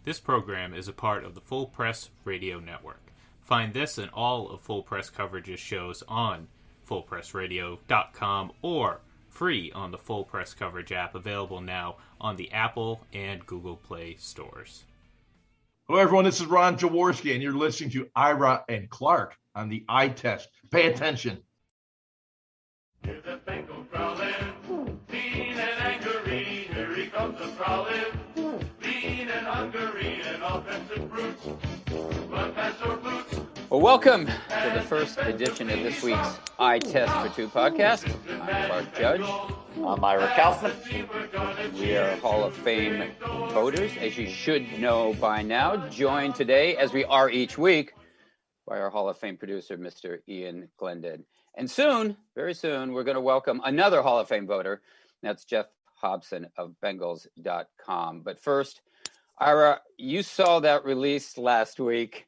This program is a part of the Full Press Radio Network. Find this and all of Full Press Coverage's shows on fullpressradio.com or free on the Full Press Coverage app, available now on the Apple and Google Play stores. Hello, everyone. This is Ron Jaworski, and you're listening to Ira and Clark on the Eye Test. Pay attention. Here's the Bengal prowling, lean and angry. Here he comes a prowling, lean and hungry, and offensive brutes. But pass or boots. Well, welcome to the first edition of this week's Eye Test for Two podcast. I'm Clark Judge. I'm Ira Kaufman. We are Hall of Fame voters, as you should know by now. Joined today, as we are each week, by our Hall of Fame producer, Mr. Ian Glendon. And soon, very soon, we're going to welcome another Hall of Fame voter. That's Geoff Hobson of Bengals.com. But first, Ira, you saw that release last week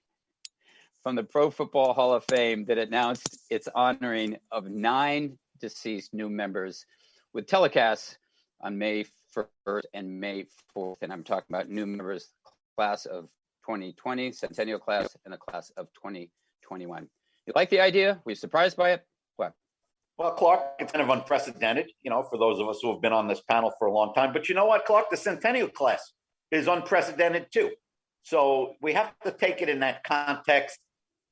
from the Pro Football Hall of Fame that announced its honoring of 9 deceased new members with telecasts on May 1st and May 4th. And I'm talking about new members, class of 2020, Centennial class, and the class of 2021. You like the idea? Were you surprised by it? What? Well, Clark, it's kind of unprecedented, for those of us who have been on this panel for a long time. But you know what, Clark? The Centennial class is unprecedented, too. So we have to take it in that context.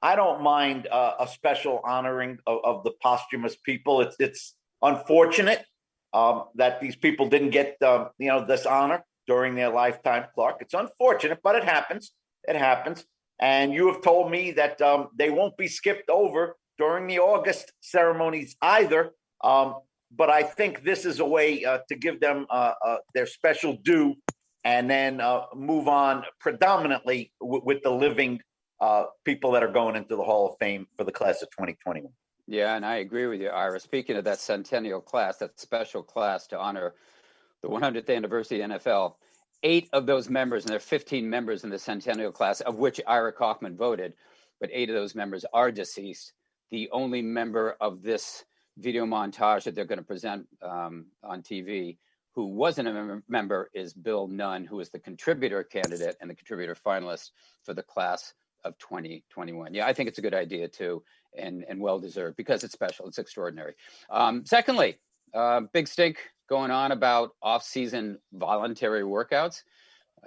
I don't mind a special honoring of the posthumous people. It's unfortunate that these people didn't get, this honor during their lifetime, Clark. It's unfortunate, but it happens. It happens. And you have told me that they won't be skipped over during the August ceremonies either. But I think this is a way to give them their special due and then move on predominantly with the living people that are going into the Hall of Fame for the class of 2021. Yeah, and I agree with you, Ira. Speaking of that Centennial class, that special class to honor the 100th anniversary of the NFL, 8 of those members, and there are 15 members in the Centennial class, of which Ira Kaufman voted, but 8 of those members are deceased. The only member of this video montage that they're going to present on TV who wasn't a member is Bill Nunn, who is the contributor candidate and the contributor finalist for the class of 2021. Yeah, I think it's a good idea too, and well-deserved because it's special. It's extraordinary. Secondly, big stink going on about off-season voluntary workouts.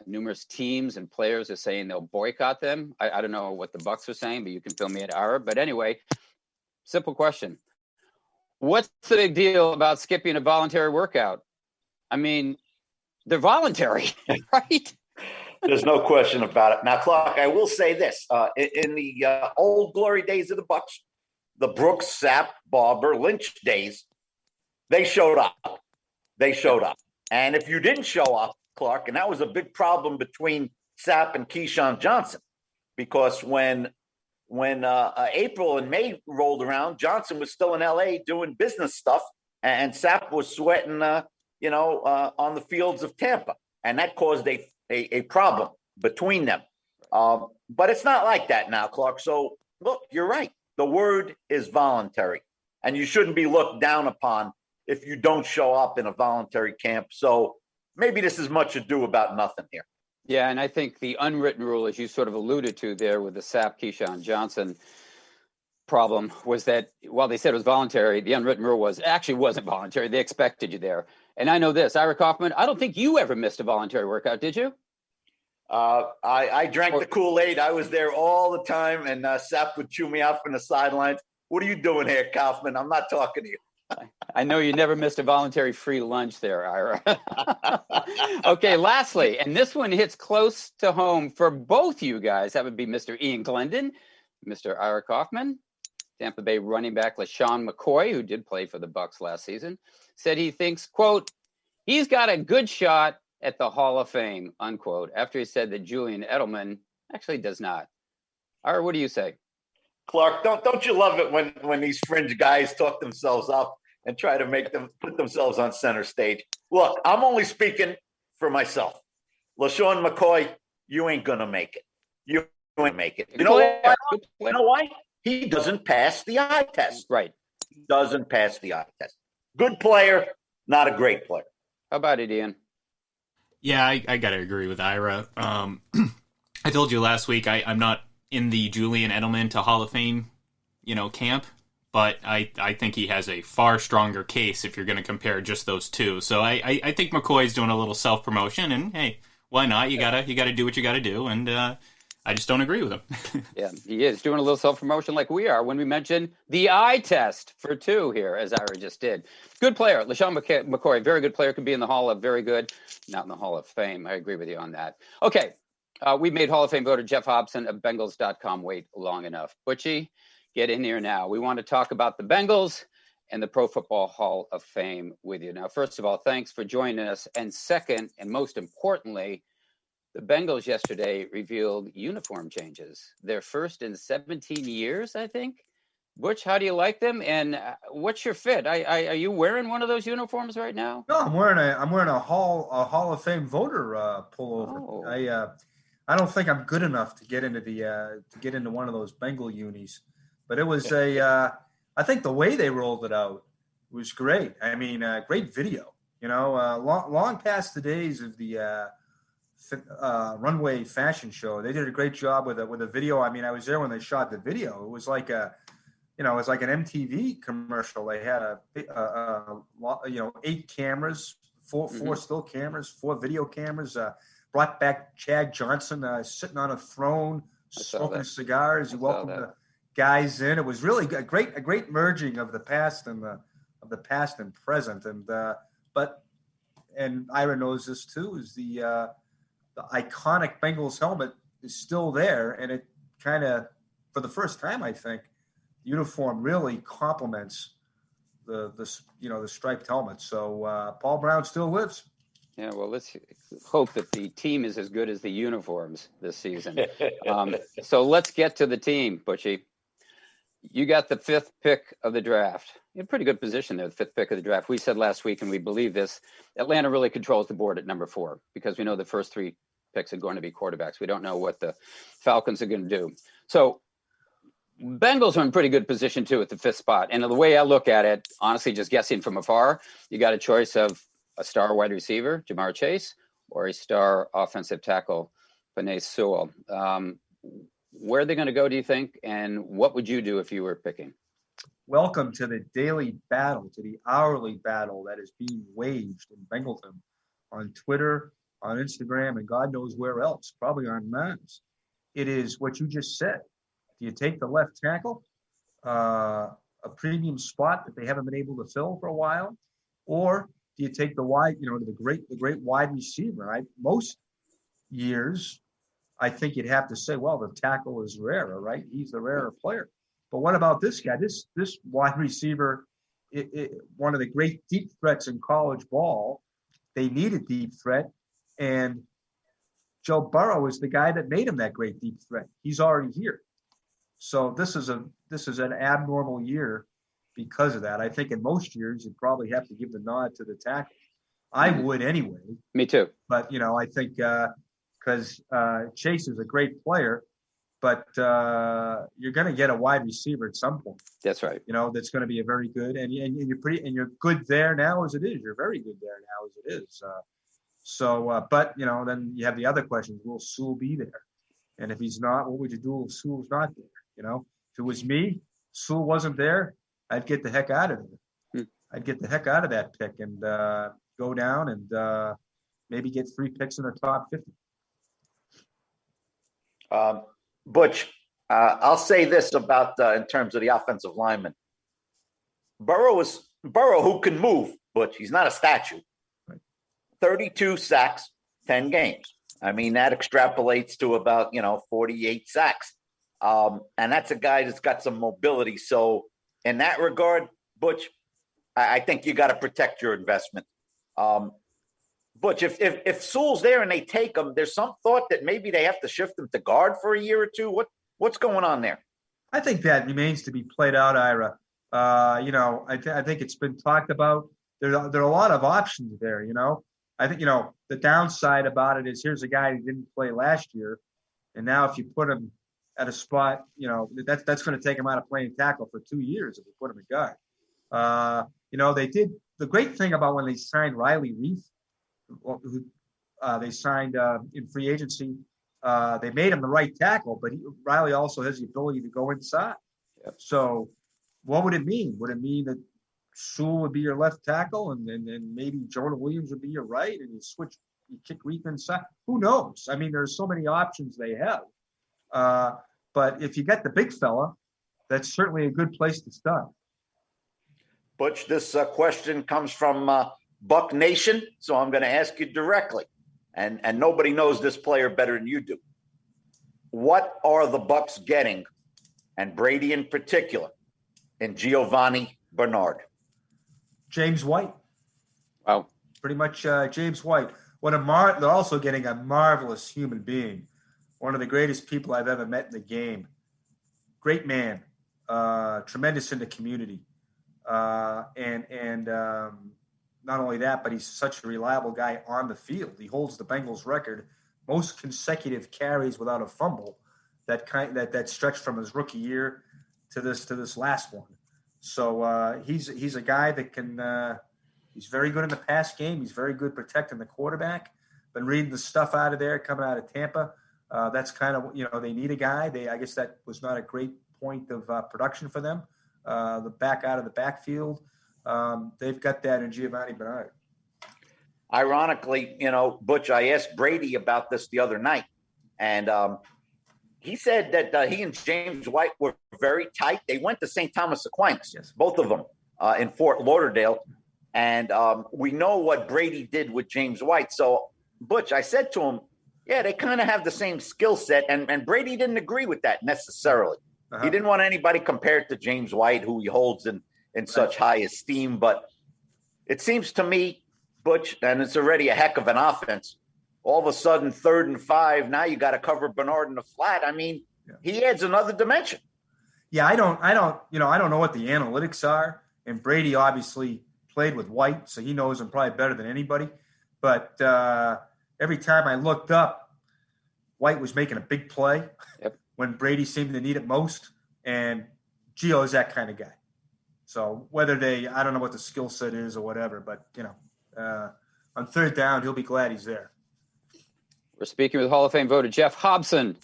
Numerous teams and players are saying they'll boycott them. I don't know what the Bucs are saying, but you can fill me in, Ira. But anyway, simple question. What's the big deal about skipping a voluntary workout? I mean, they're voluntary, right? There's no question about it. Now, Clark, I will say this. In the old glory days of the Bucs, the Brooks, Sapp, Barber, Lynch days, they showed up. They showed up. And if you didn't show up, Clark, and that was a big problem between Sapp and Keyshawn Johnson, because when April and May rolled around, Johnson was still in L.A. doing business stuff, and Sapp was sweating, on the fields of Tampa. And that caused a problem between them. But it's not like that now, Clark. So, look, you're right. The word is voluntary, and you shouldn't be looked down upon if you don't show up in a voluntary camp. So maybe this is much ado about nothing here. Yeah, and I think the unwritten rule, as you sort of alluded to there with the Sapp Keyshawn Johnson problem, was that while they said it was voluntary, the unwritten rule was actually wasn't voluntary. They expected you there. And I know this, Ira Kaufman, I don't think you ever missed a voluntary workout, did you? I drank the Kool-Aid. I was there all the time, and Sapp would chew me out from the sidelines. What are you doing here, Kaufman? I'm not talking to you. I know you never missed a voluntary free lunch there, Ira. Okay, lastly, and this one hits close to home for both you guys. That would be Mr. Ian Glendon, Mr. Ira Kaufman. Tampa Bay running back Lesean Mccoy, who did play for the Bucs last season, said he thinks, quote, he's got a good shot at the Hall of Fame, unquote, after he said that Julian Edelman actually does not. Ira, what do you say? Clark, don't you love it when these fringe guys talk themselves up and try to make them put themselves on center stage? Look, I'm only speaking for myself. Lesean McCoy, you ain't gonna make it. You ain't make it. You know why? You know why? He doesn't pass the eye test. Right. He doesn't pass the eye test. Good player, not a great player. How about it, Ian? Yeah, I got to agree with Ira. I told you last week I'm not in the Julian Edelman to Hall of Fame, camp, but I think he has a far stronger case if you're going to compare just those two. So I think McCoy's doing a little self-promotion, and hey, why not? You gotta do what you gotta do, and I just don't agree with him. Yeah, he is doing a little self-promotion like we are when we mention the eye test for 2 here, as Ira just did. Good player. Lesean McCoy, very good player, could be in the Hall of very good, not in the Hall of Fame. I agree with you on that. Okay, we made Hall of Fame voter Geoff Hobson of Bengals.com wait long enough. Butchie, get in here now. We want to talk about the Bengals and the Pro Football Hall of Fame with you. Now, first of all, thanks for joining us. And second, and most importantly, the Bengals yesterday revealed uniform changes. Their first in 17 years, I think. Butch, how do you like them? And what's your fit? Are you wearing one of those uniforms right now? No, I'm wearing a Hall of Fame voter pullover. Oh. I don't think I'm good enough to get into one of those Bengal unis, but it was I think the way they rolled it out was great. I mean, great video. Long past the days of the runway fashion show. They did a great job with a video. I mean, I was there when they shot the video. It was like an MTV commercial. They had 8 cameras, four still cameras, 4 video cameras. Brought back Chad Johnson sitting on a throne, smoking cigars. He welcomed the guys in. It was really a great merging of the past and the past and present. And Ira knows this too, is the iconic Bengals helmet is still there, and it kind of, for the first time, I think, the uniform really complements the striped helmet. So Paul Brown still lives. Yeah, well, let's hope that the team is as good as the uniforms this season. So let's get to the team, Butchie. You got the 5th pick of the draft. You're in a pretty good position there, the 5th pick of the draft. We said last week, and we believe this, Atlanta really controls the board at number 4 because we know the first 3 picks are going to be quarterbacks. We don't know what the Falcons are going to do. So Bengals are in pretty good position, too, at the 5th spot. And the way I look at it, honestly, just guessing from afar, you got a choice of a star wide receiver, Jamar Chase, or a star offensive tackle, Penei Sewell. Where are they going to go, do you think? And what would you do if you were picking? Welcome to the daily battle, to the hourly battle that is being waged in Bengalton on Twitter, on Instagram, and God knows where else, probably on Mars. It is what you just said. Do you take the left tackle, a premium spot that they haven't been able to fill for a while, or do you take the wide, the great wide receiver? Most years, I think you'd have to say, well, the tackle is rarer, right? He's the rarer player. But what about this guy? This wide receiver, one of the great deep threats in college ball. They need a deep threat, and Joe Burrow is the guy that made him that great deep threat. He's already here. So this is an abnormal year because of that. I think in most years you'd probably have to give the nod to the tackle. I would anyway. Me too. But I think because Chase is a great player, but you're going to get a wide receiver at some point. That's right. That's going to be a very good, and you're good there now as it is. You're very good there now as it is. But then you have the other questions. Will Sewell be there? And if he's not, what would you do if Sewell's not there? If it was me, Sewell wasn't there, I'd get the heck out of there. I'd get the heck out of that pick and go down and maybe get 3 picks in the top 50. Butch, I'll say this about in terms of the offensive lineman. Burrow, who can move, Butch. He's not a statue. Right. 32 sacks, 10 games. I mean, that extrapolates to about 48 sacks. And that's a guy that's got some mobility. So in that regard, Butch, I think you got to protect your investment. Butch, if Sewell's there and they take him, there's some thought that maybe they have to shift him to guard for a year or two. What's going on there? I think that remains to be played out, Ira. I think it's been talked about. There are a lot of options there. I think the downside about it is here's a guy who didn't play last year, and now if you put him at a spot, that's going to take him out of playing tackle for 2 years if you put him at guard. They did the great thing about when they signed Riley Reef, who They signed in free agency. They made him the right tackle, but Riley also has the ability to go inside. Yep. So what would it mean? Would it mean that Sewell would be your left tackle and maybe Jonah Williams would be your right and you kick Reith inside? Who knows? I mean, there's so many options they have. But if you get the big fella, that's certainly a good place to start. Butch, this question comes from Buck Nation, so I'm going to ask you directly. And nobody knows this player better than you do. What are the Bucks getting, and Brady in particular, in Giovanni Bernard? James White. Wow. Pretty much James White. They're also getting a marvelous human being. One of the greatest people I've ever met in the game. Great man. Tremendous in the community. And not only that, but he's such a reliable guy on the field. He holds the Bengals record, most consecutive carries without a fumble that stretched from his rookie year to this last one. So he's a guy that can he's very good in the pass game. He's very good protecting the quarterback. Been reading the stuff out of there coming out of Tampa. That's kind of, they need a guy. I guess that was not a great point of production for them. The back out of the backfield. They've got that in Giovanni Bernard. Ironically, Butch, I asked Brady about this the other night, and he said that he and James White were very tight. They went to St. Thomas Aquinas, Yes. Both of them in Fort Lauderdale. And we know what Brady did with James White. So, Butch, I said to him, yeah, they kind of have the same skill set. And Brady didn't agree with that necessarily. Uh-huh. He didn't want anybody compared to James White, who he holds in such high esteem. But it seems to me, Butch, and it's already a heck of an offense, all of a sudden 3rd and 5, now you got to cover Bernard in the flat. I mean, He adds another dimension. Yeah, I don't know what the analytics are. And Brady obviously played with White, so he knows him probably better than anybody. But every time I looked up, White was making a big play when Brady seemed to need it most. And Gio is that kind of guy. So whether I don't know what the skill set is or whatever, but, on 3rd down, he'll be glad he's there. We're speaking with Hall of Fame voter Geoff Hobson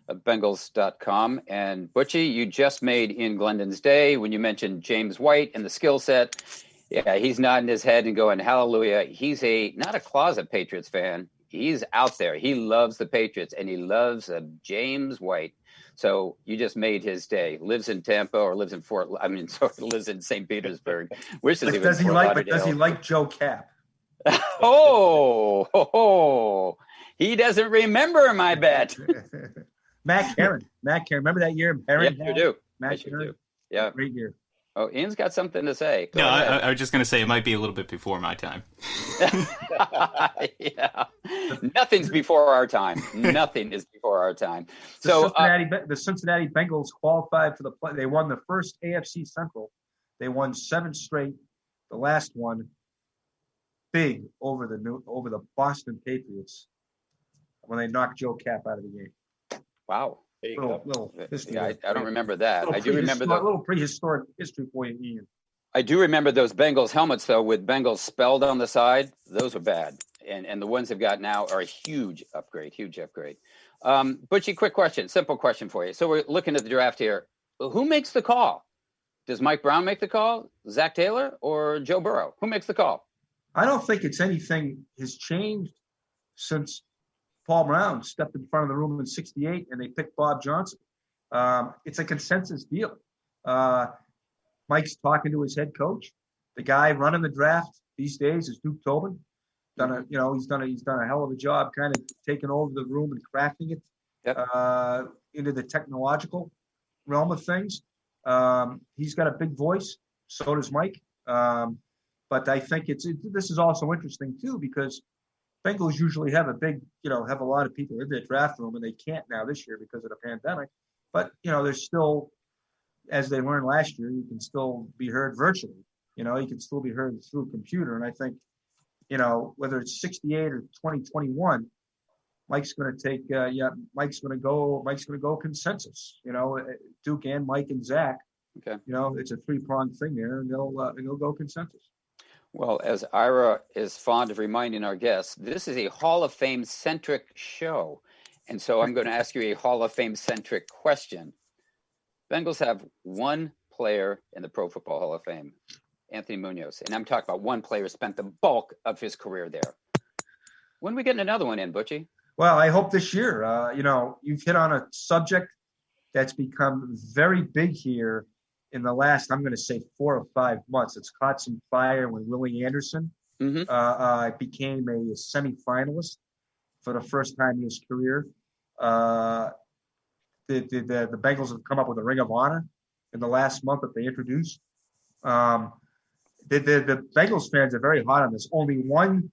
of Bengals.com. And Butchie, you just made in Glendon's day when you mentioned James White and the skill set. Yeah, he's nodding his head and going, hallelujah. He's not a closet Patriots fan. He's out there. He loves the Patriots, and he loves James White. So you just made his day. Lives in Tampa or lives in lives in St. Petersburg. Wishes he was Does he like Joe Cap? He doesn't remember him, I bet. Matt Karen. Remember that year? Yes, you do. Matt Yes, you Karen? do. Yeah. Great year. Oh, Ian's got something to say. Go No, ahead. I was just going to say it might be a little bit before my time. Yeah. Nothing's before our time. Nothing is before our time. So the Cincinnati Bengals qualified for the play. They won the first AFC Central. They won 7 straight. The last one big over the Boston Patriots when they knocked Joe Cap out of the game. wow. Little history. Yeah, I don't remember that. I do remember a little prehistoric history for you, Ian. I do remember those Bengals helmets, though, with Bengals spelled on the side. Those are bad. And the ones they've got now are a huge upgrade. Butchie, quick question, simple question for you. So we're looking at the draft here. Who makes the call? Does Mike Brown make the call, Zach Taylor, or Joe Burrow? Who makes the call? I don't think anything has changed since Paul Brown stepped in front of the room in '68 and they picked Bob Johnson. It's a consensus deal. Mike's talking to his head coach. The guy running the draft these days is Duke Tobin. He's done a hell of a job kind of taking over the room and crafting it into the technological realm of things. He's got a big voice. So does Mike. But I think this is also interesting too, because Bengals usually have have a lot of people in their draft room, and they can't now this year because of the pandemic. But, there's still, as they learned last year, you can still be heard virtually. You can still be heard through a computer. And I think, whether it's 68 or 2021, Mike's going to go consensus, Duke and Mike and Zach. Okay. It's a 3-pronged thing there, and they'll go consensus. Well, as Ira is fond of reminding our guests, this is a Hall of Fame centric show. And so I'm going to ask you a Hall of Fame centric question. Bengals have one player in the Pro Football Hall of Fame, Anthony Munoz. And I'm talking about one player who spent the bulk of his career there. When are we getting another one in, Butchie? Well, I hope this year. You've hit on a subject that's become very big here in the last, I'm going to say, 4 or 5 months. It's caught some fire when Willie Anderson became a semifinalist for the first time in his career. The Bengals have come up with a Ring of Honor in the last month that they introduced. The Bengals fans are very hot on this. Only one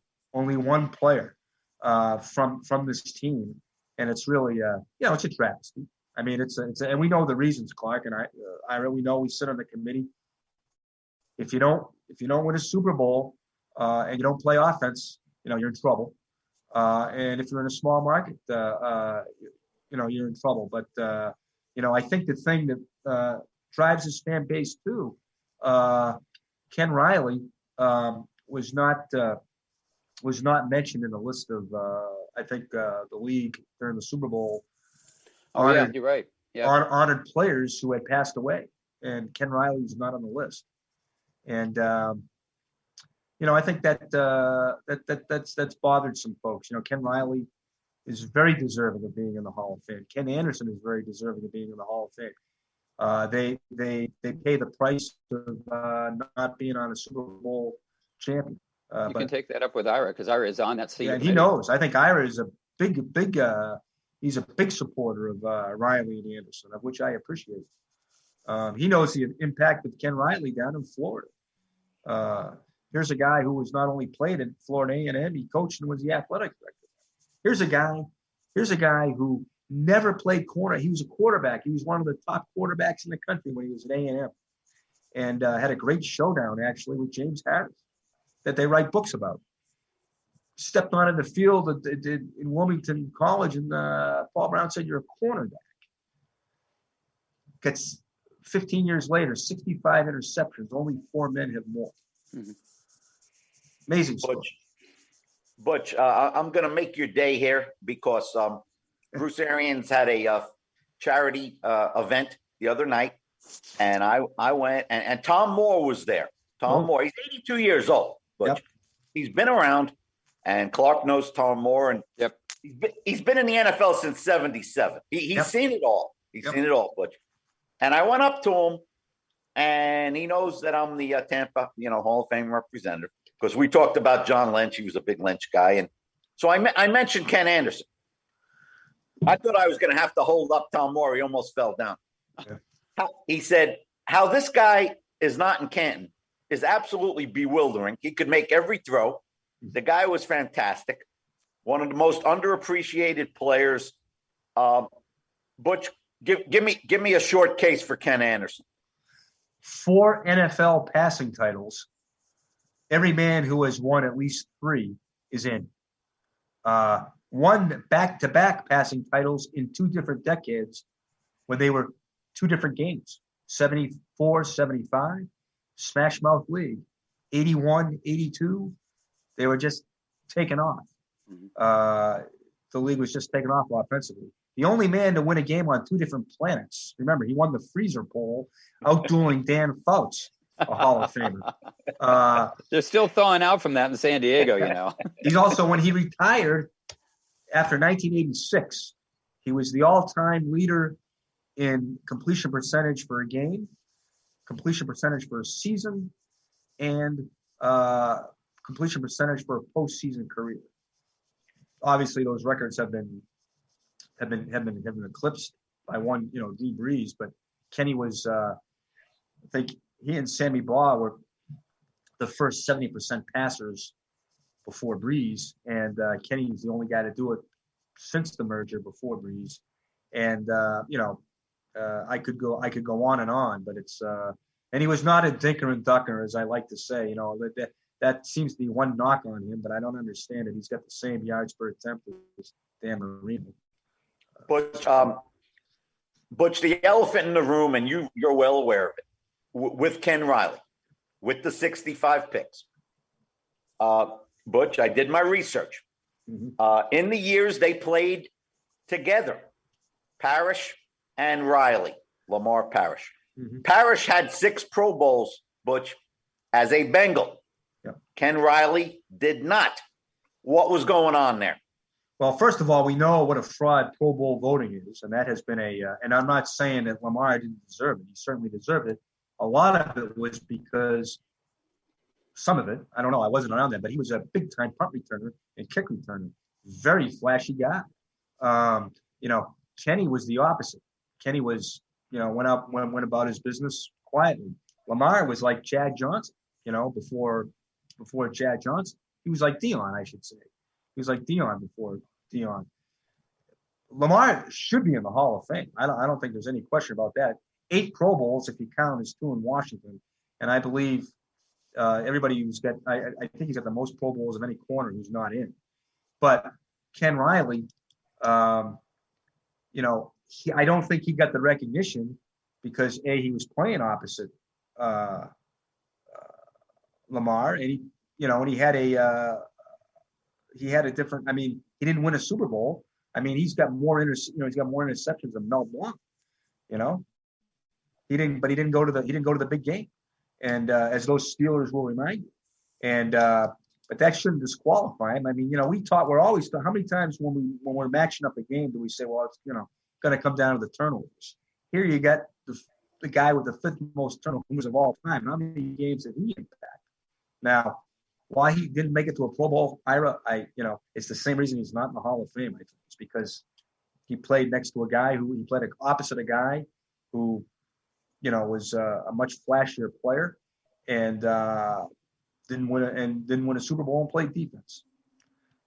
player from this team, and it's really it's a travesty. I mean, and we know the reasons, Clark and Ira. We know, we sit on the committee. If you don't win a Super Bowl and you don't play offense, you're in trouble. And if you're in a small market, you're in trouble. But I think the thing that drives his fan base too, Ken Riley was not mentioned in the list of the league during the Super Bowl. Yeah, you're right. Yeah, honored players who had passed away, and Ken Riley was not on the list. And I think that's bothered some folks. Ken Riley is very deserving of being in the Hall of Fame. Ken Anderson is very deserving of being in the Hall of Fame. They pay the price of not being on a Super Bowl champion. You can take that up with Ira, because Ira is on that seat. Yeah, and he knows. I think Ira is a big he's a big supporter of Riley and Anderson, of which I appreciate. He knows the impact of Ken Riley down in Florida. Here's a guy who was not only played at Florida A&M, he coached and was the athletic director. Here's a guy who never played corner. He was a quarterback. He was one of the top quarterbacks in the country when he was at A&M, and had a great showdown actually with James Harris that they write books about. Stepped on in the field in Wilmington College, and Paul Brown said, "You're a cornerback." Gets 15 years later, 65 interceptions. Only 4 men have more. Mm-hmm. Amazing story. Butch, I'm going to make your day here, because Bruce Arians had a charity event the other night, and I went, and Tom Moore was there. Tom Moore, he's 82 years old, but he's been around. And Clark knows Tom Moore, and he's been in the NFL since '77. He's seen it all. He's seen it all, Butch. And I went up to him, and he knows that I'm the Tampa, Hall of Fame representative, because we talked about John Lynch. He was a big Lynch guy, and so I mentioned Ken Anderson. I thought I was going to have to hold up Tom Moore. He almost fell down. Yeah. He said, "How this guy is not in Canton is absolutely bewildering. He could make every throw. The guy was fantastic. One of the most underappreciated players." Butch, give me a short case for Ken Anderson. 4 NFL passing titles. Every man who has won at least 3 is in. Won back-to-back passing titles in 2 different decades when they were 2 different games. 74, 75, Smash Mouth League. 81, 82. They were just taken off. The league was just taken off offensively. The only man to win a game on 2 different planets. Remember, he won the freezer poll, outdueling Dan Fouts, a Hall of Famer. They're still thawing out from that in San Diego, He's also, when he retired after 1986, he was the all-time leader in completion percentage for a game, completion percentage for a season, and completion percentage for a postseason career. Obviously, those records have been eclipsed by one, Drew Brees. But Kenny was, I think, he and Sammy Baugh were the first 70% passers before Brees, and Kenny was the only guy to do it since the merger before Brees. And I could go on and on, but it's and he was not a dinker and ducker, as I like to say. That seems to be one knock on him, but I don't understand it. He's got the same yards per attempt as Dan Marino. Butch, the elephant in the room, and you're well aware of it, with Ken Riley, with the 65 picks. Butch, I did my research. In the years they played together, Parrish and Riley, Lamar Parrish. Parrish had 6 Pro Bowls, Butch, as a Bengal. Yeah. Ken Riley did not. What was going on there? Well, first of all, we know what a fraud Pro Bowl voting is, and that has been and I'm not saying that Lamar didn't deserve it. He certainly deserved it. A lot of it was because some of it, I don't know, I wasn't around then, but he was a big-time punt returner and kick returner. Very flashy guy. Kenny was the opposite. Kenny was, went about his business quietly. Lamar was like Chad Johnson, before Chad Johnson. He was like Dion, I should say. He was like Dion before Dion. Lamar should be in the Hall of Fame. I don't think there's any question about that. 8 Pro Bowls, if you count his 2 in Washington. And I believe everybody who's got, I think he's got the most Pro Bowls of any corner who's not in. But Ken Riley, I don't think he got the recognition because he was playing opposite Lamar, and he had a different. I mean, he didn't win a Super Bowl. I mean, he's got more interceptions than Mel Blanc. He didn't go to the big game, and as those Steelers will remind you, and but that shouldn't disqualify him. I mean, we're always how many times when we're matching up a game do we say, well, it's going to come down to the turnovers. Here you got the guy with the 5th most turnovers of all time. How many games did he impact? Now, why he didn't make it to a Pro Bowl, Ira, it's the same reason he's not in the Hall of Fame. I think it's because he played next to he played opposite a guy who, was a much flashier player and didn't win a Super Bowl and played defense.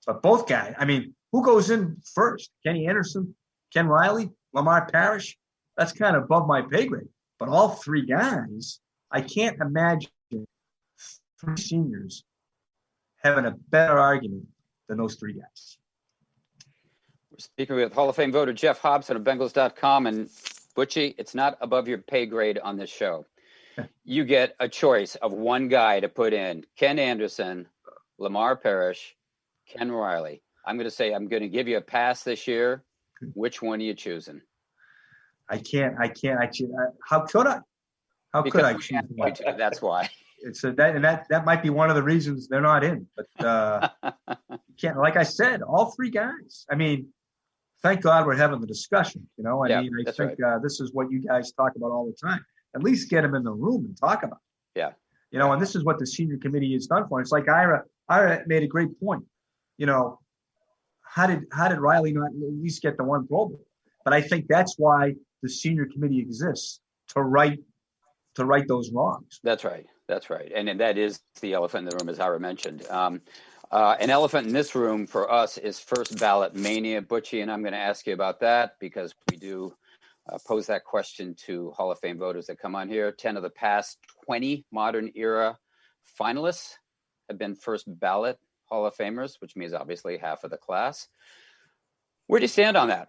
But both guys, I mean, who goes in first? Kenny Anderson, Ken Riley, Lamar Parrish? That's kind of above my pay grade. But all 3 guys, I can't imagine 3 seniors having a better argument than those 3 guys. We're speaking with Hall of Fame voter Geoff Hobson of Bengals.com. And Butchie, it's not above your pay grade on this show. You get a choice of one guy to put in: Ken Anderson, Lamar Parrish, Ken Riley. I'm going to say I'm going to give you a pass this year. Which one are you choosing? I can't. How could I? How could I choose one? That's why. That might be one of the reasons they're not in. But you can't. Like I said, all 3 guys. I mean, thank God we're having the discussion. I think this is what you guys talk about all the time. At least get them in the room and talk about it. Yeah. And this is what the senior committee is done for. It's like Ira made a great point. How did Riley not at least get the 1 Pro Bowl? But I think that's why the senior committee exists, to right those wrongs. That's right. And that is the elephant in the room, as Ira mentioned. An elephant in this room for us is first ballot mania, Butchie, and I'm going to ask you about that because we do pose that question to Hall of Fame voters that come on here. 10 of the past 20 modern era finalists have been first ballot Hall of Famers, which means obviously half of the class. Where do you stand on that?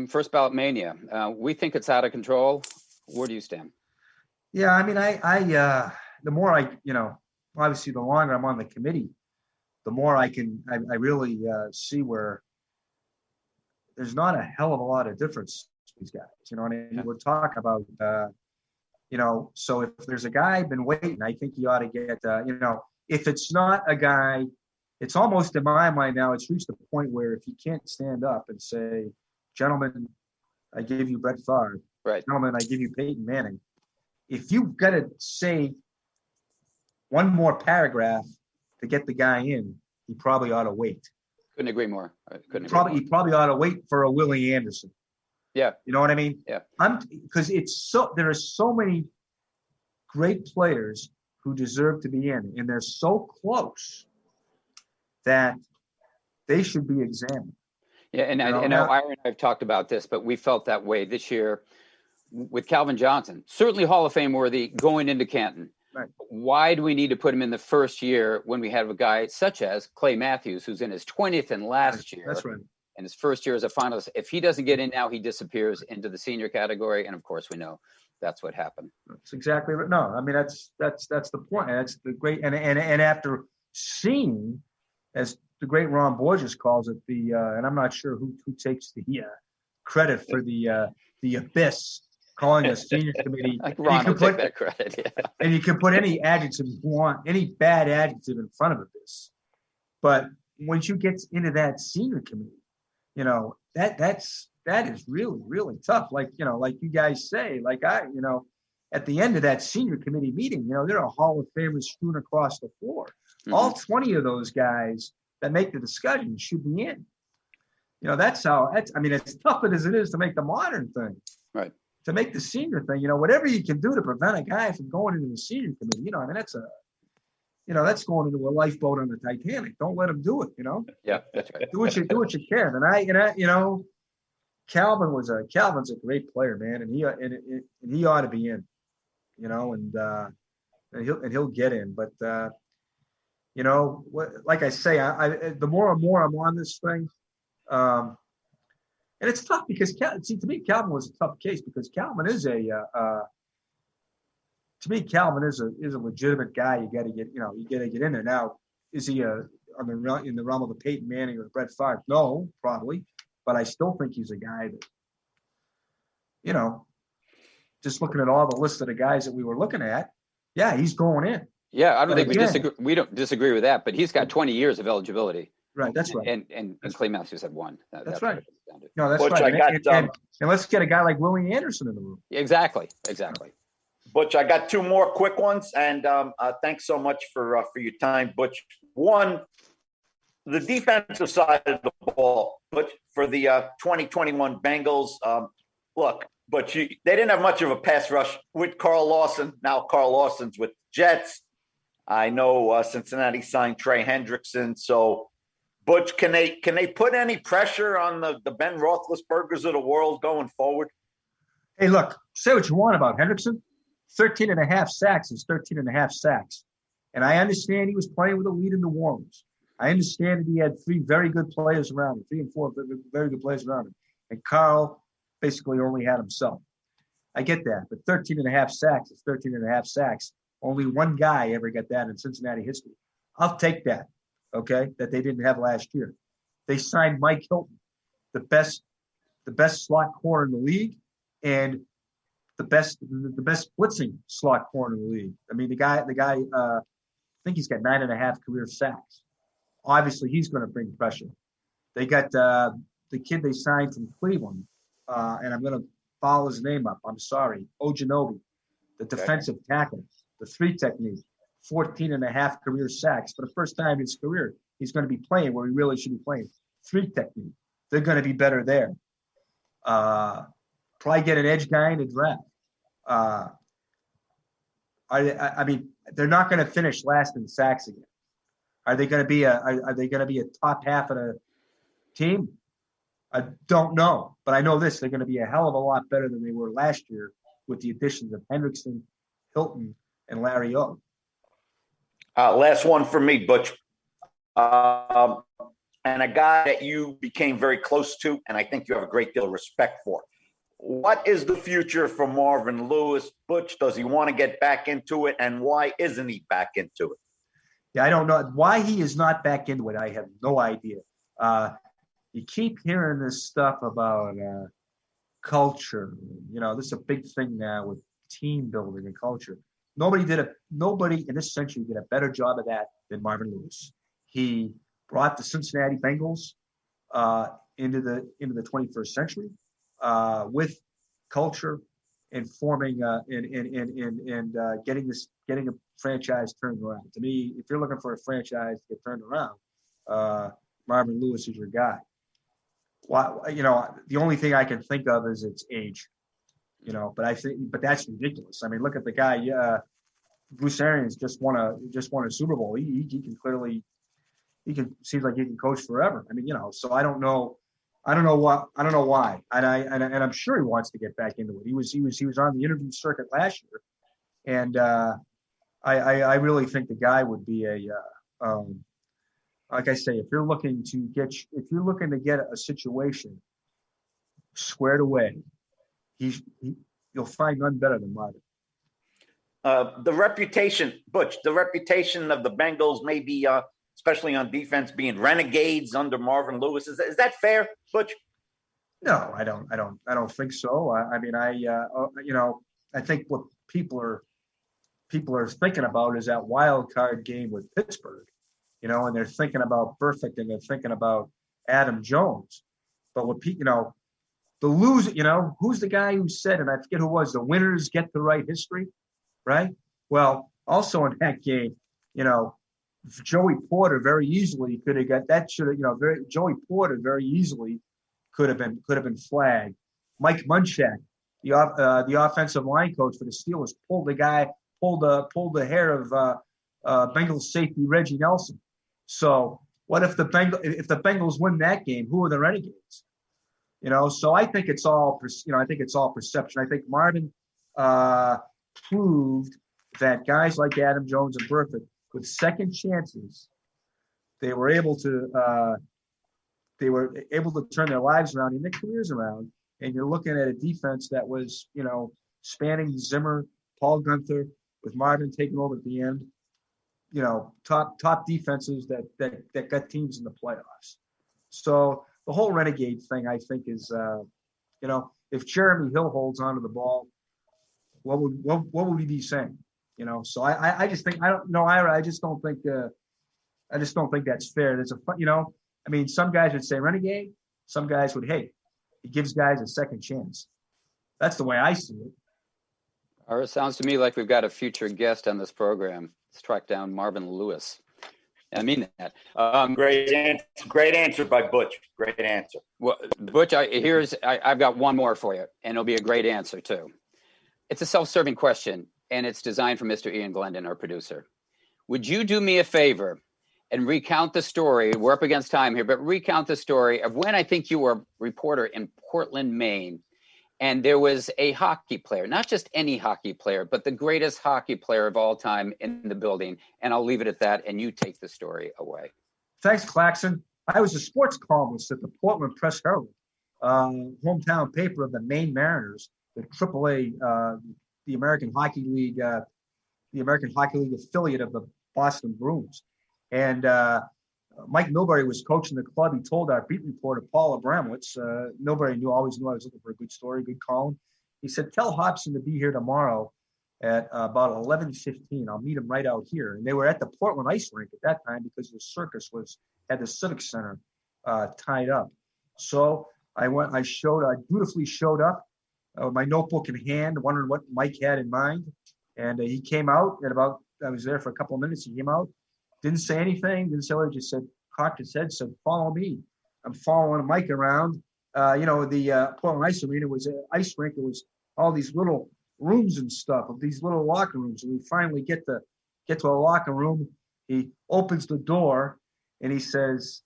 First ballot mania. We think it's out of control. Where do you stand? Yeah, I mean, the more obviously the longer I'm on the committee, the more I really see where there's not a hell of a lot of difference between these guys. You know what I mean? We're talking about, so if there's a guy been waiting, I think he ought to get, if it's not a guy, it's almost in my mind now, it's reached the point where if you can't stand up and say, gentlemen, I give you Brett Favre. Right. Gentlemen, I give you Peyton Manning. If you've got to say one more paragraph to get the guy in, he probably ought to wait. Couldn't agree more. He probably ought to wait for a Willie Anderson. Yeah. You know what I mean? Yeah. Because there are so many great players who deserve to be in, and they're so close that they should be examined. Yeah, and I know Ira and I have talked about this, but we felt that way this year with Calvin Johnson. Certainly Hall of Fame worthy going into Canton. Right. Why do we need to put him in the first year when we have a guy such as Clay Matthews, who's in his 20th and last year? That's right. And his first year as a finalist. If he doesn't get in now, he disappears into the senior category. And of course, we know that's what happened. That's exactly right. No, I mean, that's the point. That's the great. And after seeing, as the great Ron Borges calls it, and I'm not sure who takes the credit for the abyss, calling a senior committee. Ron will take that credit. Yeah. And you can put any adjective you want, any bad adjective in front of abyss. But once you get into that senior committee, that is really, really tough. Like you guys say, at the end of that senior committee meeting, there are Hall of Famers strewn across the floor. Mm-hmm. All 20 of those guys that make the discussion should be in. That's as tough as it is to make the modern thing. Right. To make the senior thing, whatever you can do to prevent a guy from going into the senior committee, that's going into a lifeboat on the Titanic. Don't let him do it, Yeah, that's right. Do what you can. And Calvin's a great player, man, and he ought to be in, and he'll get in. But like I say, the more and more I'm on this thing, and it's tough because to me Calvin was a tough case because Calvin is Calvin is a legitimate guy. You got to get in there. Now, is he in the realm of a Peyton Manning or a Brett Favre? No, probably, but I still think he's a guy that, just looking at all the list of the guys that we were looking at, yeah, he's going in. Yeah, I don't think we disagree. We don't disagree with that, but he's got 20 years of eligibility. Right, that's right. And Clay Matthews had one. That's right. No, that's right. And let's get a guy like Willie Anderson in the room. Exactly. Butch, I got two more quick ones, and thanks so much for your time, Butch. One, the defensive side of the ball, but for the 2021 Bengals, look, but they didn't have much of a pass rush with Carl Lawson. Now Carl Lawson's with Jets. I know Cincinnati signed Trey Hendrickson, so. Butch, can they put any pressure on the Ben Roethlisbergers of the world going forward? Hey, look, say what you want about Hendrickson. 13 and a half sacks is 13 and a half sacks. And I understand he was playing with a lead in New Orleans. I understand that he had 3 very good players around him, 3 and 4 very good players around him. And Carl basically only had himself. I get that. But 13 and a half sacks is 13 and a half sacks. Only one guy ever got that in Cincinnati history. I'll take that. Okay, that they didn't have last year. They signed Mike Hilton, the best slot corner in the league, and the best blitzing slot corner in the league. I mean, the guy, I think he's got 9.5 career sacks. Obviously, he's going to bring pressure. They got the kid they signed from Cleveland, and I'm going to follow his name up. I'm sorry, Ojanobi, the defensive tackle, the 3 technique. 14 and a half career sacks. For the first time in his career, he's going to be playing where he really should be playing. 3 technique. They're going to be better there. Probably get an edge guy in the draft. I mean, they're not going to finish last in sacks again. Are they going to be a top half of the team? I don't know, but I know this: they're going to be a hell of a lot better than they were last year with the additions of Hendrickson, Hilton, and Larry O. Last one for me, Butch. And a guy that you became very close to, and I think you have a great deal of respect for. What is the future for Marvin Lewis? Butch, does he want to get back into it, and why isn't he back into it? Yeah, I don't know. Why he is not back into it, I have no idea. You keep hearing this stuff about culture. This is a big thing now with team building and culture. Nobody in this century did a better job of that than Marvin Lewis. He brought the Cincinnati Bengals into the 21st century with culture and forming and getting a franchise turned around. To me, if you're looking for a franchise to get turned around, Marvin Lewis is your guy. The only thing I can think of is its age. But that's ridiculous. I mean, look at the guy. Bruce Arians just won a Super Bowl. He seems like he can coach forever. I mean, so I don't know why. And I'm sure he wants to get back into it. He was on the interview circuit last year, and I really think the guy would be like I say, if you're looking to get a situation squared away, you'll find none better than Marvin. The reputation, Butch, the reputation of the Bengals, maybe especially on defense, being renegades under Marvin Lewis. Is that fair, Butch? No, I don't think so. I think what people are thinking about is that wild card game with Pittsburgh, and they're thinking about Burfict and they're thinking about Adam Jones. But what the loser, who's the guy who said, and I forget who it was, the winners get to write history, right? Well, also in that game, Joey Porter very easily could have got that. Joey Porter very easily could have been flagged. Mike Munchak, the offensive line coach for the Steelers, pulled the hair of Bengals safety Reggie Nelson. So what if the Bengals win that game? Who are the Renegades? So I think it's all perception. I think Marvin proved that guys like Adam Jones and Burfict, with second chances, they were able to turn their lives around and their careers around. And you're looking at a defense that was, spanning Zimmer, Paul Gunther, with Marvin taking over at the end. Top defenses that got teams in the playoffs. So the whole renegade thing, I think, is, if Jeremy Hill holds onto the ball, what would he be saying? So I just think, I don't know, Ira. I just don't think that's fair. There's some guys would say renegade. Some guys would, hey, he gives guys a second chance. That's the way I see it. Ira, sounds to me like we've got a future guest on this program. Let's track down Marvin Lewis. I mean that. Great answer by Butch. Great answer. Well, Butch, I've got one more for you, and it'll be a great answer too. It's a self-serving question, and it's designed for Mr. Ian Glendon, our producer. Would you do me a favor and recount the story? We're up against time here, but recount the story of when I think you were a reporter in Portland, Maine, and there was a hockey player, not just any hockey player, but the greatest hockey player of all time in the building. And I'll leave it at that, and you take the story away. Thanks, Claxon. I was a sports columnist at the Portland Press Herald, hometown paper of the Maine Mariners, the AAA, the American Hockey League affiliate of the Boston Bruins. And Mike Milbury was coaching the club. He told our beat reporter, Paul Abramowitz, Milbury always knew I was looking for a good story, good column. He said, tell Hobson to be here tomorrow at about 11:15. I'll meet him right out here. And they were at the Portland ice rink at that time because the circus had the Civic Center tied up. So I dutifully showed up with my notebook in hand, wondering what Mike had in mind. And he came out I was there for a couple of minutes. He came out, didn't say anything, just cocked his head, said, follow me. I'm following Mike around. The Portland Ice Arena was an ice rink. It was all these little rooms and stuff, of these little locker rooms. And we finally get to a locker room. He opens the door and he says,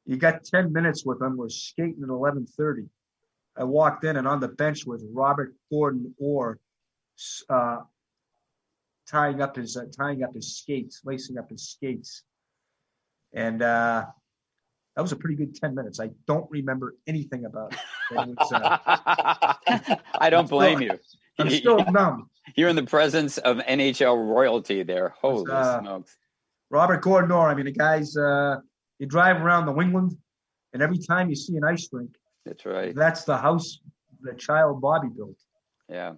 you got 10 minutes with him. We're skating at 11:30. I walked in, and on the bench was Robert Gordon Orr, tying up his skates, lacing up his skates. And that was a pretty good 10 minutes. I don't remember anything about it. I don't blame you. I'm still numb. You're in the presence of NHL royalty there. Holy smokes. Robert Gordon Orr. I mean, the guys, you drive around New England, and every time you see an ice rink, that's right. That's the house the child Bobby built. Yeah.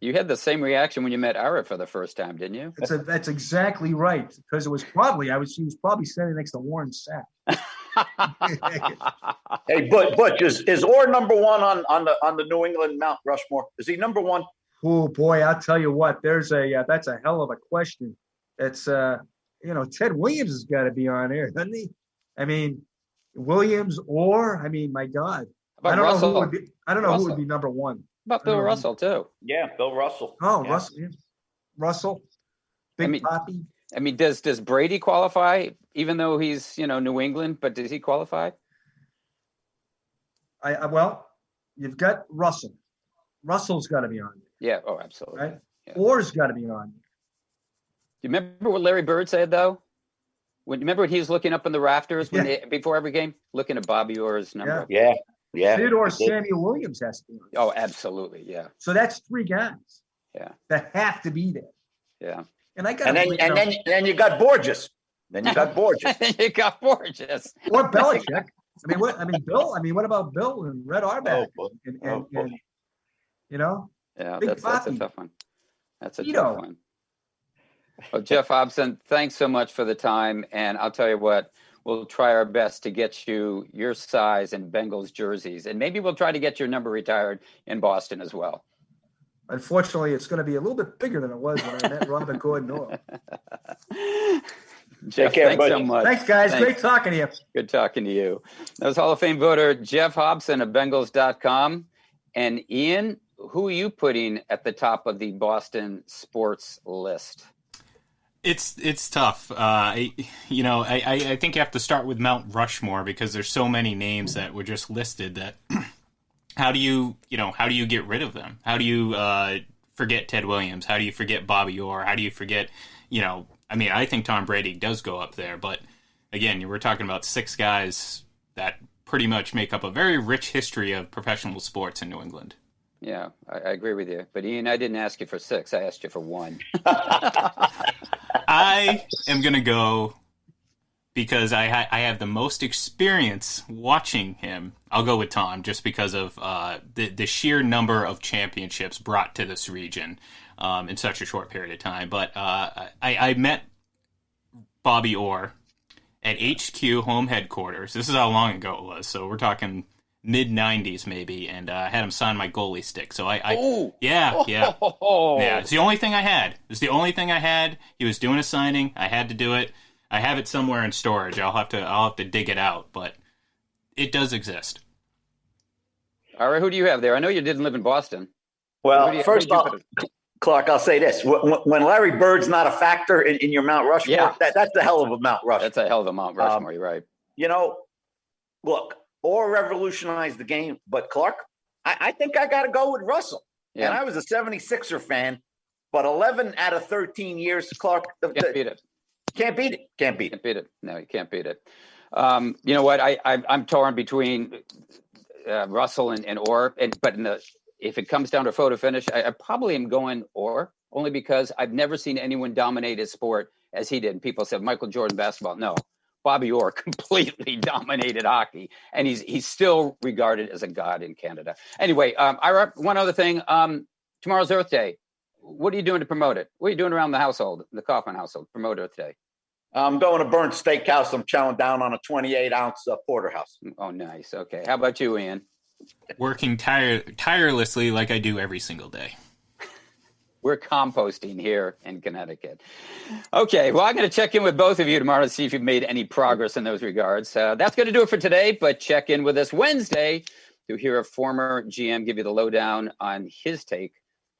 You had the same reaction when you met Ira for the first time, didn't you? That's exactly right. Because it was probably, he was probably standing next to Warren Sapp. Hey, Butch, is Orr number one on the New England Mount Rushmore? Is he number one? Oh boy, I'll tell you what. That's a hell of a question. It's Ted Williams has got to be on there, doesn't he? I mean, Williams, Orr. I mean, my God. I don't know who would be number one. About Bill Russell too. Yeah, Bill Russell. Oh, yeah. Russell. Yeah. Russell. Big Poppy. I mean, does Brady qualify? Even though he's New England, but does he qualify? Well, you've got Russell. Russell's got to be on there. Yeah. Oh, absolutely. Right. Yeah. Orr's got to be on there. You remember what Larry Bird said though? Remember when he was looking up in the rafters before every game, looking at Bobby Orr's number? Yeah. Theodore Samuel Williams has to be on there. Oh, absolutely. Yeah. So that's three guys. Yeah. That have to be there. Yeah. And I got then you got Borges. Then you got Borges. You got Borges. or Belichick. What about Bill and Red Auerbach? And you know, Yeah, Big that's a Poppy. tough one. That's a Tito. tough one. Well, Geoff Hobson, thanks so much for the time. And I'll tell you what, we'll try our best to get you your size and Bengals jerseys. And maybe we'll try to get your number retired in Boston as well. Unfortunately, it's going to be a little bit bigger than it was when I met Robert Gordon-Orr. Jeff, care, thanks so buddy. much. Thanks, guys. Great talking to you. Good talking to you. That was Hall of Fame voter Geoff Hobson of Bengals.com. And Ian, who are you putting at the top of the Boston sports list? It's tough. I think you have to start with Mount Rushmore because there's so many names that were just listed that how do you get rid of them? How do you forget Ted Williams? How do you forget Bobby Orr? How do you forget, I think Tom Brady does go up there, but again, we're talking about 6 guys that pretty much make up a very rich history of professional sports in New England. Yeah, I agree with you. But Ian, I didn't ask you for 6. I asked you for 1. I am going to go because I have the most experience watching him. I'll go with Tom just because of the sheer number of championships brought to this region in such a short period of time. But I met Bobby Orr at HQ home headquarters. This is how long ago it was. So we're talking mid-90s maybe, and I had him sign my goalie stick. So yeah. It's the only thing I had. He was doing a signing. I had to do it. I have it somewhere in storage. I'll have to dig it out, but it does exist. All right, who do you have there? I know you didn't live in Boston. Well, first off, Clark, I'll say this. When Larry Bird's not a factor in your Mount Rushmore, that's a hell of a Mount Rushmore. That's a hell of a Mount Rushmore, you're right. Look, Orr revolutionized the game, but Clark, I think I got to go with Russell. Yeah. And I was a 76er fan, but 11 out of 13 years, Clark. Can't beat it. Can't beat it. Can't beat it. No, you can't beat it. You know what? I'm torn between Russell and Orr, but if it comes down to photo finish, I probably am going Orr, only because I've never seen anyone dominate his sport as he did. And people said Michael Jordan basketball. No. Bobby Orr completely dominated hockey, and he's still regarded as a god in Canada. Anyway, Ira, one other thing. Tomorrow's Earth Day. What are you doing to promote it? What are you doing around the household, the Kaufman household, promote Earth Day? I'm going to Burnt Steakhouse. I'm chowing down on a 28-ounce porterhouse. Oh, nice. Okay. How about you, Ian? Working tirelessly like I do every single day. We're composting here in Connecticut. Okay, well, I'm going to check in with both of you tomorrow to see if you've made any progress in those regards. That's going to do it for today, but check in with us Wednesday to hear a former GM give you the lowdown on his take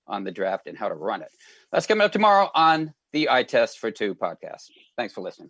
on the draft and how to run it. That's coming up tomorrow on the Eye Test for Two podcast. Thanks for listening.